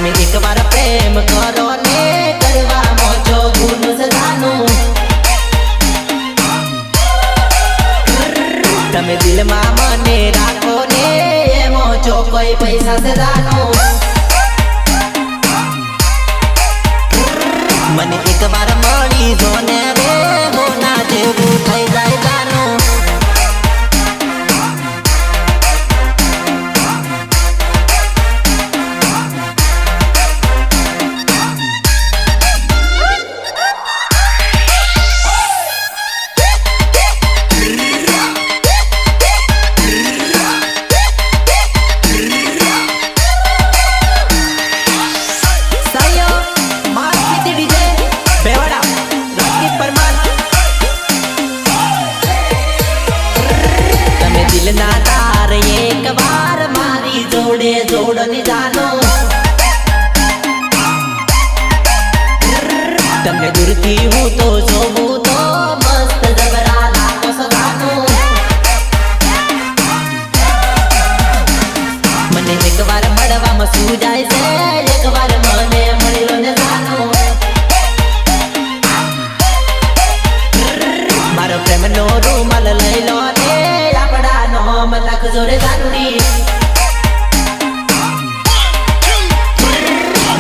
તમે એકવાર પ્રેમ કરો ને કરવા મોજો ગુણ સદાનું તમે દિલમાં મને રાખો ને મોજો કોઈ પૈસા સદાનું મને એકવાર મળી જો ને રે હોના જેવું થઈ જાય જાનું દિલના તાર એક વાર મારી જોડે જોડની જાનો તમને દૂરથી હું તો જોઉં તો મસ્ત જબરા લાગો સગાનું મને એકવાર મળવામાં શું જાય છે એકવાર મને મળ્યો ને જાનો મારો પ્રેમનો રૂમાલ લઈ લો ને મલક જોડે જાનુડી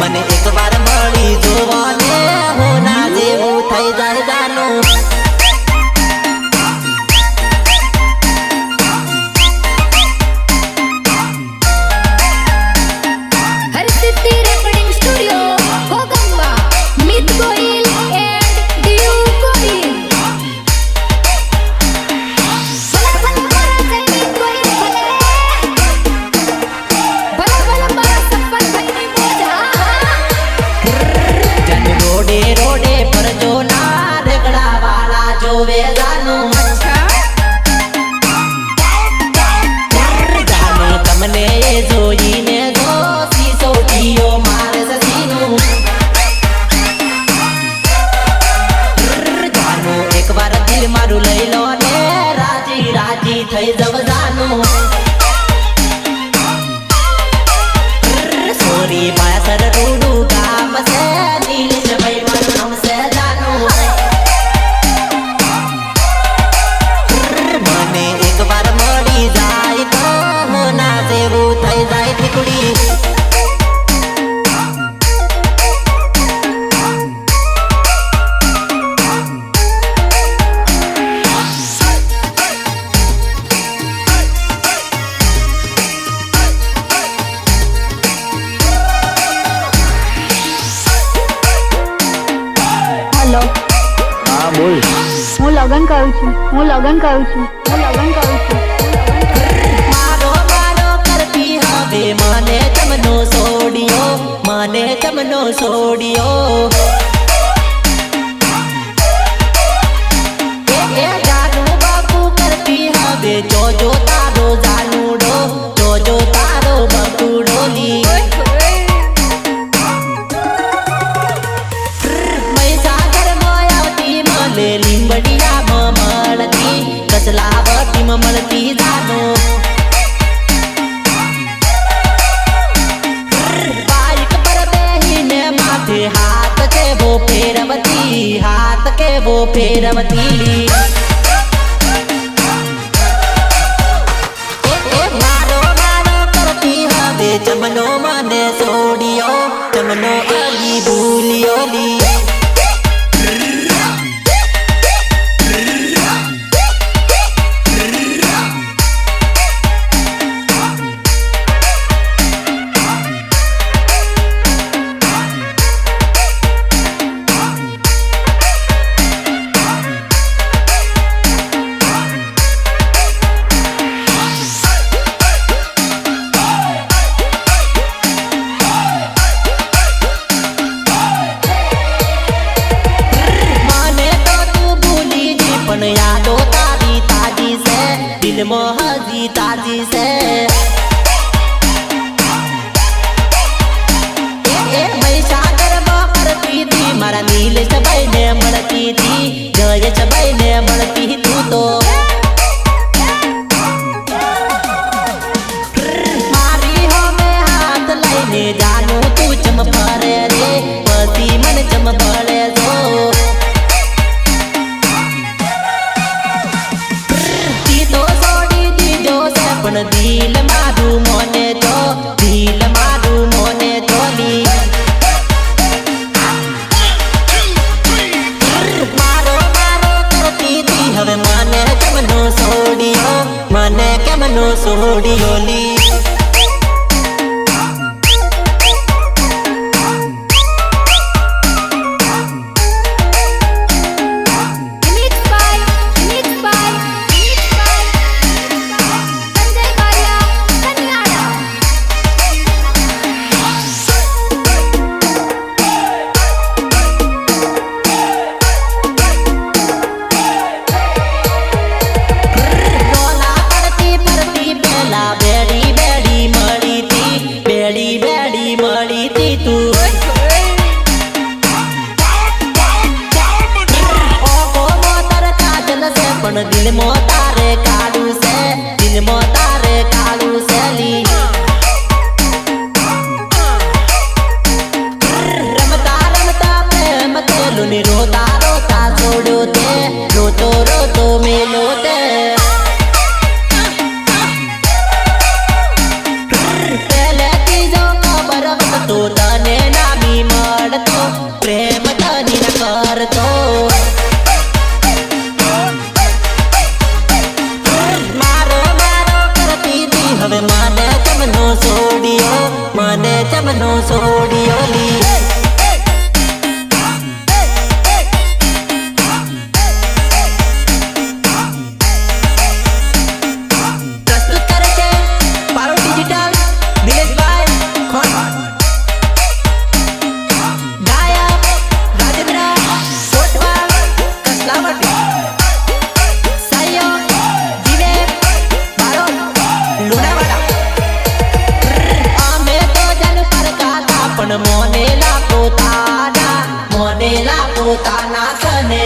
મને એકવાર મળી જોવાને હોના જેવું થઈ જાય જાનું Harsiddhi recording studio Kogamba Mit Gohil and Diu Gohil રોડે પર જો ના રગડા વાળા જોવે જાનું જાને તમને જોઈને જો સીસો ટીઓ મારે સસીનું જાનું એકવાર દિલ મારું લઈ લો ને રાજી રાજી થઈ જવ જાનું સોરી પાસર રૂડું ગામ છે નીલેશ ભાઈ મારું નામ છે જાનું મને એકવાર મળી જાય તો હોના જેવું થઈ જાય ઠીકડી હેલો હા બોલ હું લગન કરું છું મારો મારો કરતી હવે મને તમનો છોડ્યો એ જાનું બાપુ કરતી હવે જોજો તારો જાનુડો જોજો તારો બકુડો લી લીંબડિયામાં મળતી કસલાવતીમાં મળતી જાનો બાઈક પર બેહીને માથે હાથ કેવો ફેરવતી મારો મારો કરતી હવે ચમનો મને છોડ્યો ચમનો અલી ભૂલ્યો લી यादो तारी ताजी से दिल मोहजी ताजी से सागर करती थी मारा नीलेश भाई ने મળતી थी જયેશ ભાઈ ને મળતી तू तो मारी हो में हाथ लईने जानू तू चम જમનો સોડિયોલી પ્રસ્તુત કરે છે પારો ડિજિટલ નિલેશભાઈ ખોટ ગાયક રાજેન્દ્ર કોટવાલ કસલાવટ સાયો દિનેશ બારો લુણાવાડા અમે તો જન પર કાતા પણ મોનેલા પોતાના સને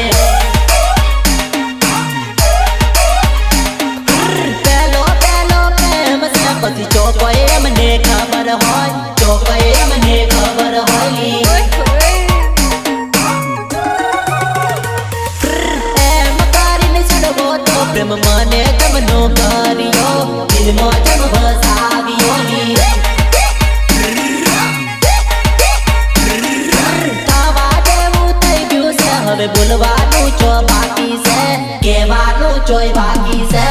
પેલો પ્રેમ છે પછી ચોકો એમને ખબર હોય એમ કરીને છડવો તો પ્રેમ મને તમનો કર્યો દિલમાં જમ વસાવ્યો ની થવા દેવું થઈ ગયું છે હવે બોલવાનું ચો બાકી છે કહેવાનું ચોય બાકી છે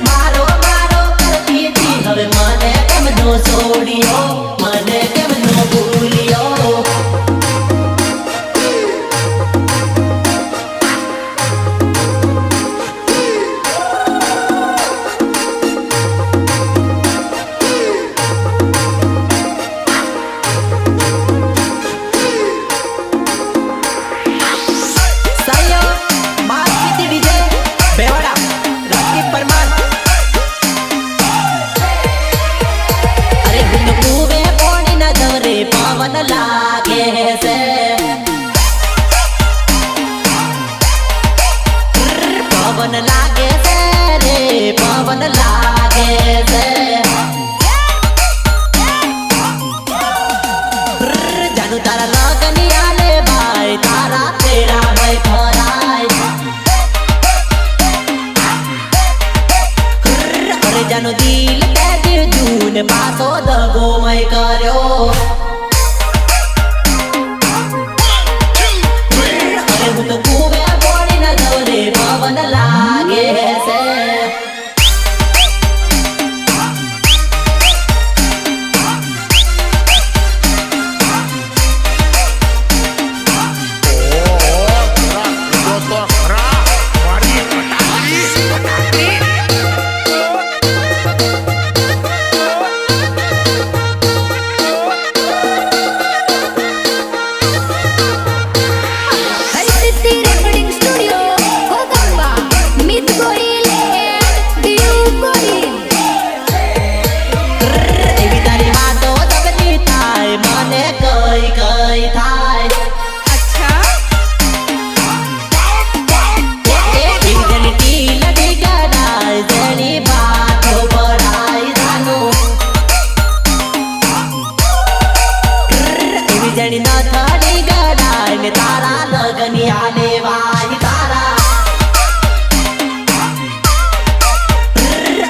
મારો કરતી હતી હવે મને કેમનો છોડ્યો મને કેમનો ભૂલ્યો સાયો માર્કેટ ડીજે બેવાડા રાજદીપ પરમાર અરે બિન કુવે પાણી ના દરે પવન લાગે છે પવન લાગે છે રે પવન લાગે છે જાનુ તારા લગની આલે ભાઈ તારા તેરા ભાઈ ફરાય અરે જાનુ દિલ તે દીધું ને પાછો દગો મય કર્યો અરે હું તો કુવે પાણી ના દરે પવન લાગે છે Harsiddhi recording studio Kogamba Mit Gohil and Diu Gohil એવી તારી વાતો તબની થાય મને કઈ થાય અચ્છા એવી જણી ટીલ ડીગડાય જણી વાતો પડાય જાનું એવી જણી ન થડી ગડાય ને તારા લગની આલે વાય તારા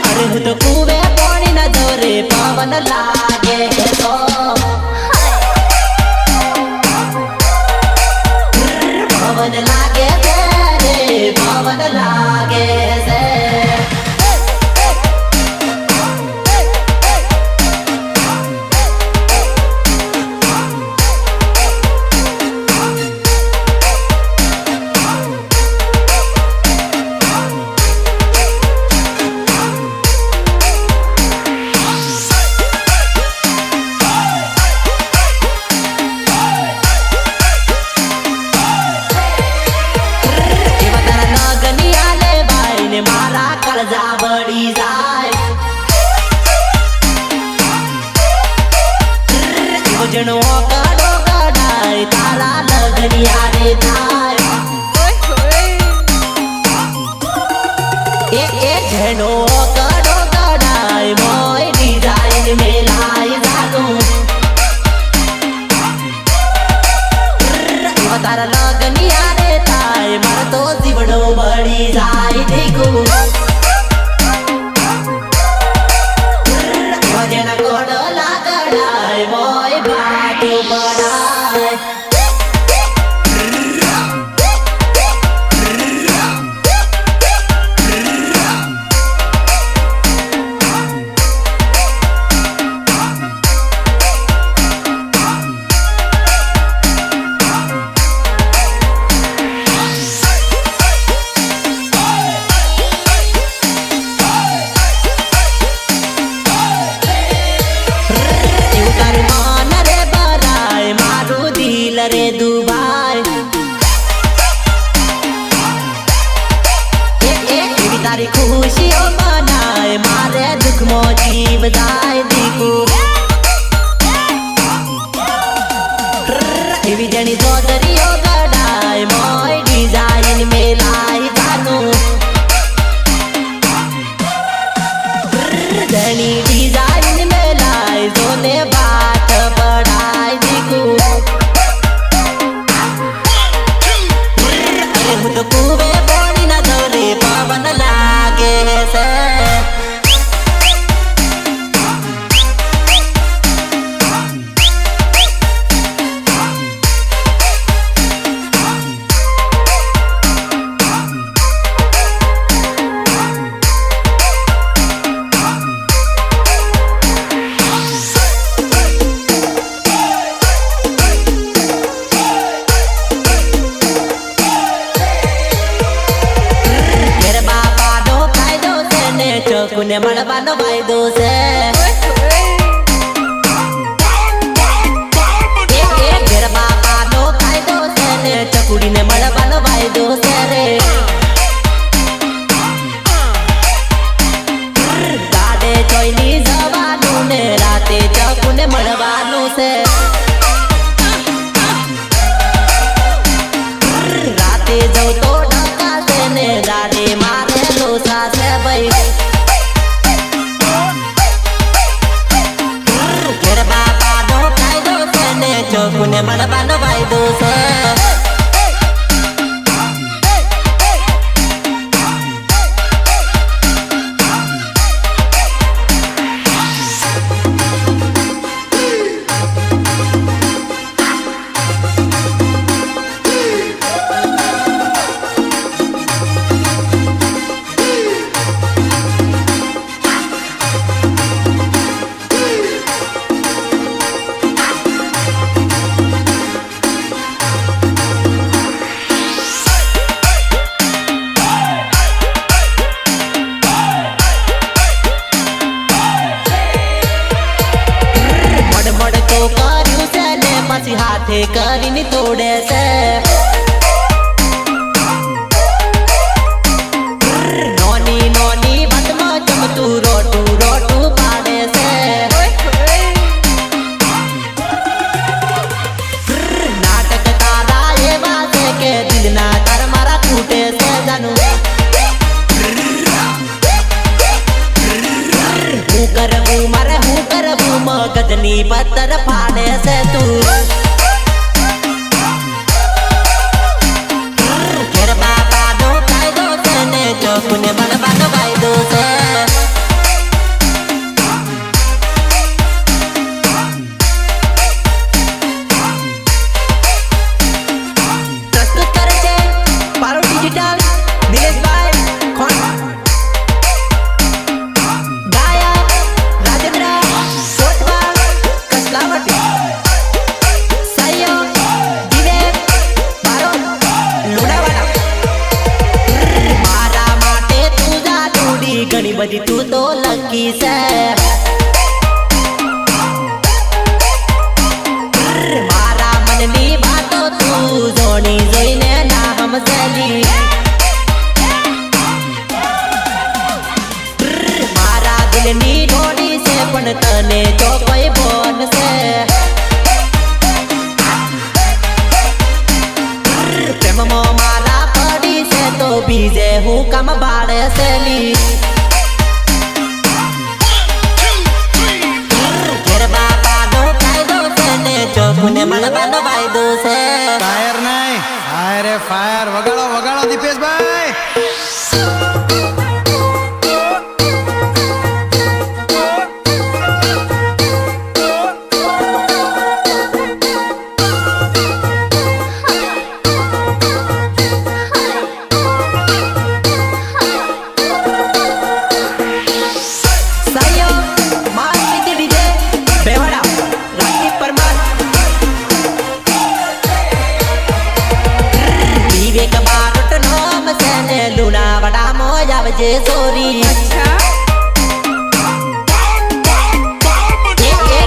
અરે હું તો કુવે પાણી ના દોરે પવન લાગે તો પવન લાગે છે રે પવન લાગે છે એવા તારા લગની આલે ભાઈ ને મારા કરજા બળી જાય એવો જણો કડો કડાય તારા લગની આલે થાય એ જણો કડો કડાય મોય ડિઝાઇન મેલાય જાનું એવા તારા લગની આલે થાય મારો તો જીવડો બળી જાય દેખું ની ડિઝાઇન મે લાઈ જો ને બાત પડાઈ દીકુ અરે હું તો કુવે પાણી ના દોરે પવન લાગે છે ચકુને મળવાનો વાયદો છે ઘેર બાપાનો કાયદો છે ને ચકુડીને મળવાનો વાયદો છે રે ગાડે જોઈની જવાનું ને રાતે ચકુને મળવાનું છે રાતે જવું તો ડકા છે ને દાડે મારે લોસા છે ભાઈ ચકુને મળવાનો વાયદો છે પછી હાથે કરીને તોડે છે નોની નોની વાતમાં ચમતું રોટું રોટું પાડે છે નાટક તારા એવા છે કે દિલના તાર મારા તૂટે છે જાનું હું કરવું મારે હું કરવું મગજની પત્તર ફાડે છે તું ઘેર બાપાનો કાયદો છે ને ચકુને મળવાનો વાયદો છે પ્રસ્તુત કરે છે પારો ડિજિટલ દિલેશભાઈ ખોટ ઘણી બધી તું તો લકી છે મારા મનની વાતો તું જોણી જોઈને ના સમજેલી મારા દિલની ડોડી છે પણ તને તો કોઈ બોન છે પ્રેમમાં મારા પડી છે તો બીજે હું કામ બાળે છેલી ચકુને મળવાનો વાયદો છે ફાયર નહીં ફાયર ફાયર વગાડો વગાડો દીપેશભાઈ આવજે સોરી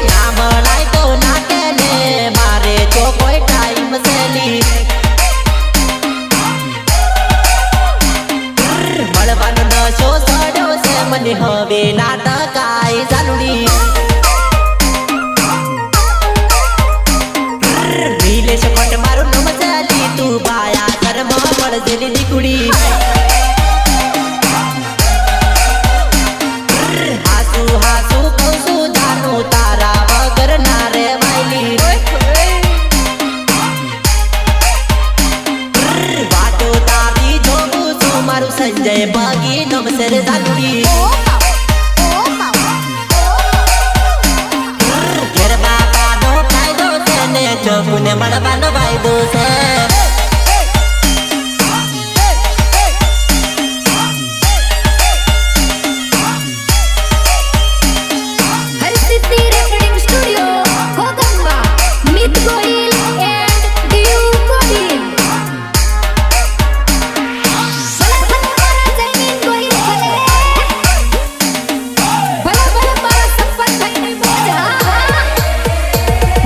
ના મળાય તો ના કે ને મારે તો કોઈ ટાઈમ સેલી મળવાનો નશો સડ્યો છે મને હવે નાટકાય જાનુડી નીલેશ પટ મારું નામ ચાલી તું બાયા કર્મ મળજેલી દીકુડી હાસુ હાસુ ઘેર બાપાનો કાયદો છે ને ચોકુને મળવાનો વાયદો છે. Harsiddhi recording studio Kogamba Mit Gohil and Diu Gohil. ભલા ભલા મારા જૈનિન ગોહિલ ભલે ભલા ભલા મારા સંપત ભાઈની મોજા.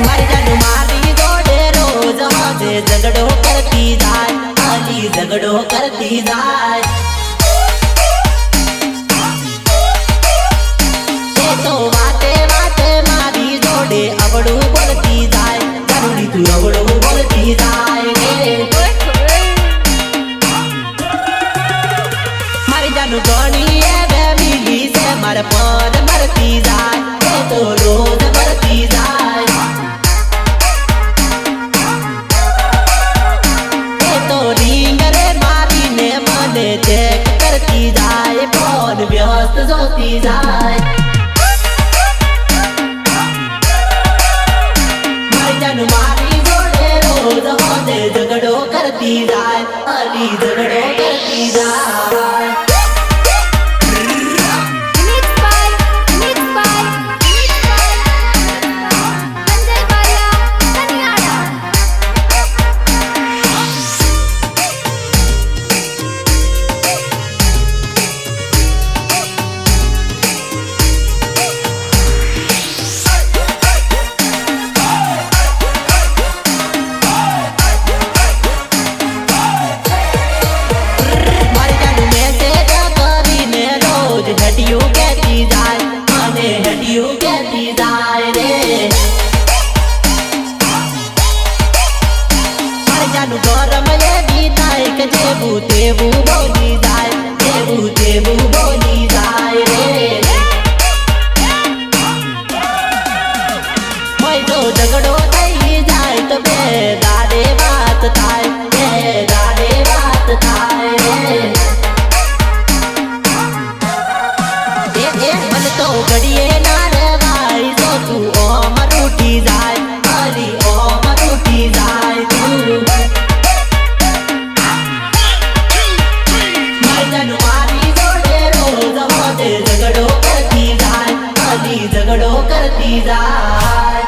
મારી જાન મારી જોડે રોજ હોજે ઝઘડો કરતી જાય, અલી ઝઘડો કરતી જાય. એ તો વાતે વાતે મારી જોડે અવળું બોલતી જાય, જરૂરી તું અવળું બોલતી જાય રે. મારી જાનું ઘણી એવે મિલી છે મારે પર મરતી જાય, એ તો રોજ મરતી જાય. એ તો રીંગ રે મારીને મને ચેક કરતી જાય, ફોન વ્યસ્ત જોતી જાય. મારી જાન મારી જોડે રોજ હોજે ઝઘડો કરતી જાય, અલી ઝઘડો કરતી જાય. મિત ભાઈ સંજય બારિયા કનિયાડા. મારી જાન મેસેજ કરીને રોજ હટિયું કહેતી જાય, મને હટિયું કહેતી જાય રે. મારી જાનું ગરમ એવી થાય કે જેવું તેવું બોલી જાય, જેવું તેવું બોલી જાય રે. હોય તો ઝઘડો થઈ જાય તો બે દાડે વાત થાય, બે દાડે વાત થાય રે. એ મને તો ઘડીએ ના રેવાય, તો તું ઓમ રૂઠી જાય, અલી ઓમ રૂઠી જાય તું. મારી જાન મારી જોડે રોજ હોજે ઝઘડો કરતી જાય, અલી ઝઘડો કરતી જાય.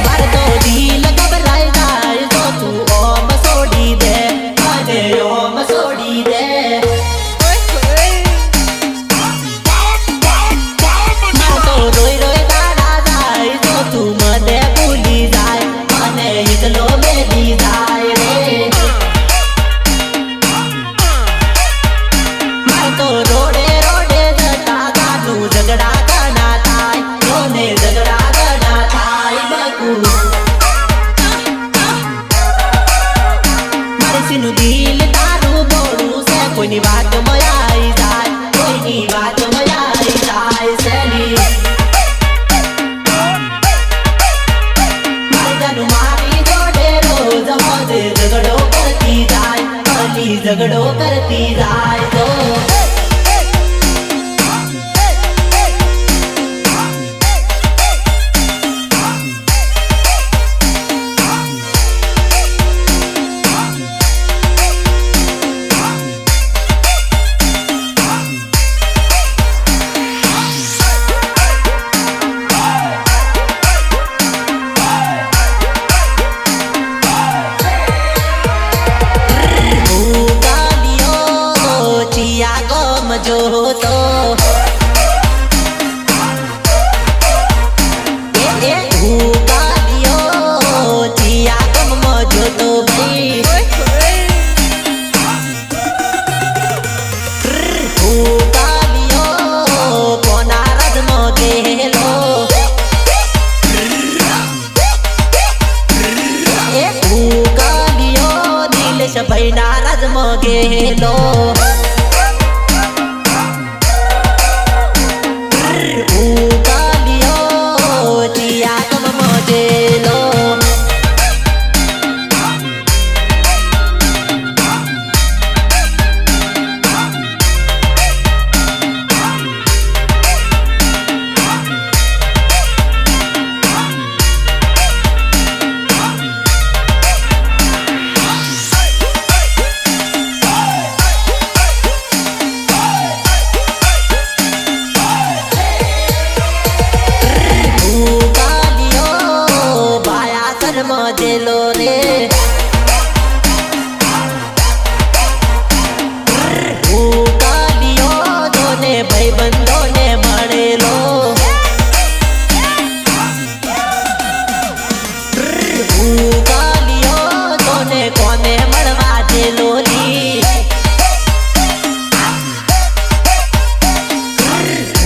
મારે તો દિલ ગભરાઈ જાય, તો તું ઓમ છોડી દે, મને ઓમ છોડી દે. મારે તો રોઈ રોઈ દાડા જાય, તો તું મને ભૂલી જાય, મને એકલો મેલી જાય રે. મારે તો રોડે રોડે જતા ગાનું ઝઘડા ઘણા થાય, રોને ઝઘડા ઘણા થાય બકુ. મારી સીનું દિલ તારું બોળું છે, કોઈની વાત મયાઈ જાય, કોઈની વાત મયાઈ જાય સેલી. મારી જાન મારી જોડે રોજ હોજે ઝઘડો કરતી જાય, અલી ઝઘડો કરતી જાય તો. ગેલો ઉકાલિયો ચિયાગમમાં ગેલો મજેલો રે ઉકાલિયો જોને ભાઈબંધોને મળેલો ઉકાલિયો જોને કોને મળવા જેલો લી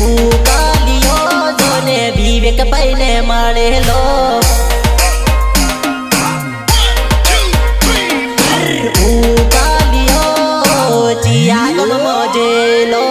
ઉકાલિયો જોને વિવેક ભાઈને મળેલો ચિયાગમમાં ગેલો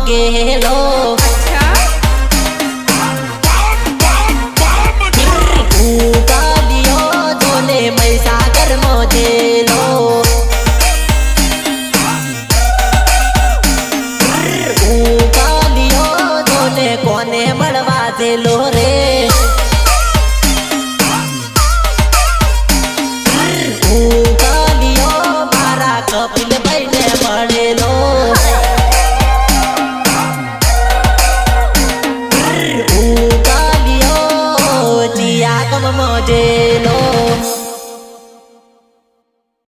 ગેલો ઉકાલિયો જોને મહીસાગરમાં ગેલો ઉકાલિયો જોને કોને મળવા ગેલો રે ઉકાલિયો મારા કપિલ ભાઈને મળેલો ચિયાગમમાં ગેલો